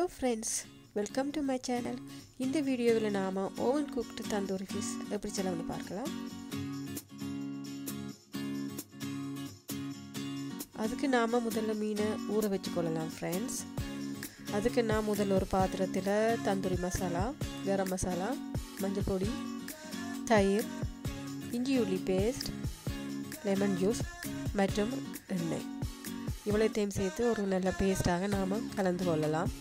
Hello friends, welcome to my channel. இந்த வீடியோவில் நாம oven cooked tandoori fish எப்படி செய்யலாம்னு பார்க்கலாம். அதுக்கு நாம முதல்ல மீனை ஊற வெச்சுக்கொள்ளலாம் friends. அதுக்கு நான் முதல்ல ஒரு பாத்திரத்தில் தந்தூரி மசாலா, கரம் மசாலா, மஞ்சள் பொடி, தயிர், இஞ்சி உள்ளி பேஸ்ட், லெமன் ஜூஸ் மற்றும் எண்ணெய் இவ்வளத்தையும் சேர்த்து ஒரு நல்ல பேஸ்டாக நாம கலந்து கொள்ளலாம்.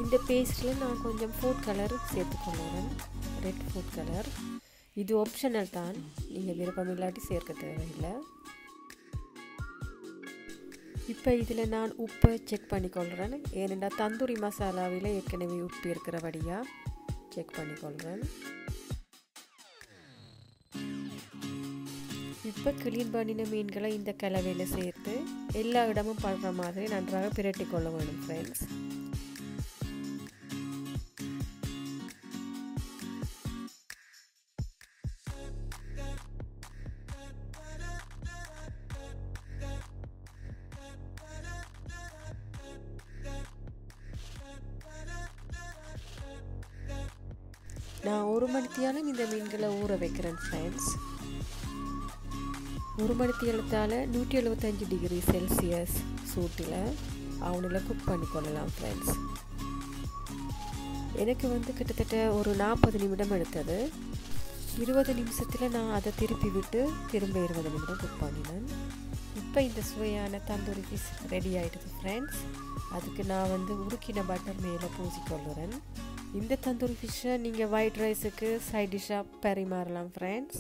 இந்த பேஸ்ட்டில் நான் கொஞ்சம் ஃபுட் கலர் சேர்த்துக்கொள்ளுறேன், ரெட் ஃபுட் கலர். இது ஆப்ஷனல் தான், நீங்கள் விருப்பம் இல்லாட்டி சேர்க்க தேவையில்லை. இப்போ இதில் நான் உப்பை செக் பண்ணிக்கொள்கிறேன், ஏனெண்டா தந்தூரி மசாலாவில் ஏற்கனவே உப்பு இருக்கிறபடியாக செக் பண்ணிக்கொள்கிறேன். இப்போ கிளீன் பண்ணின மீன்களை இந்த கலவையில் சேர்த்து எல்லா இடமும் படுற மாதிரி நன்றாக பிரட்டி கொள்ள வேணும் ஃப்ரெண்ட்ஸ். நான் ஒரு மணித்தியாலும் இந்த மீன்களை ஊற வைக்கிறேன் ஃப்ரெண்ட்ஸ். ஒரு மணித்தியாலத்தால் 175 டிகிரி செல்சியஸ் சூட்டில் அவனில் குக் பண்ணிக்கொள்ளலாம் ஃப்ரெண்ட்ஸ். எனக்கு கிட்டத்தட்ட ஒரு 40 நிமிடம் எடுத்தது. 20 நிமிஷத்தில் நான் அதை திருப்பி விட்டு திரும்ப 20 நிமிடம் குக் பண்ணினேன். இப்போ இந்த சுவையான தந்தூரி ஃபிஷ் ரெடி ஆகிடுது ஃப்ரெண்ட்ஸ். அதுக்கு நான் உருக்கின பட்டர் மேலே பூசிக்கொள்ளுறேன். இந்த தந்தூரி ஃபிஷ்ஷை நீங்கள் ஒயிட் ரைஸுக்கு சைட் டிஷ்ஷாக பரிமாறலாம் ஃப்ரெண்ட்ஸ்.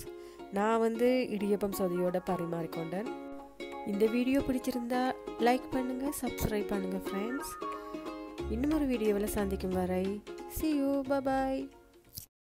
நான் இடியப்பம் சொதியோடு பரிமாறிக்கொண்டேன். இந்த வீடியோ பிடிச்சிருந்தா லைக் பண்ணுங்கள், சப்ஸ்கிரைப் பண்ணுங்கள் ஃப்ரெண்ட்ஸ். இன்னும் ஒரு வீடியோவில் சந்திக்கும் வரை see you, bye bye.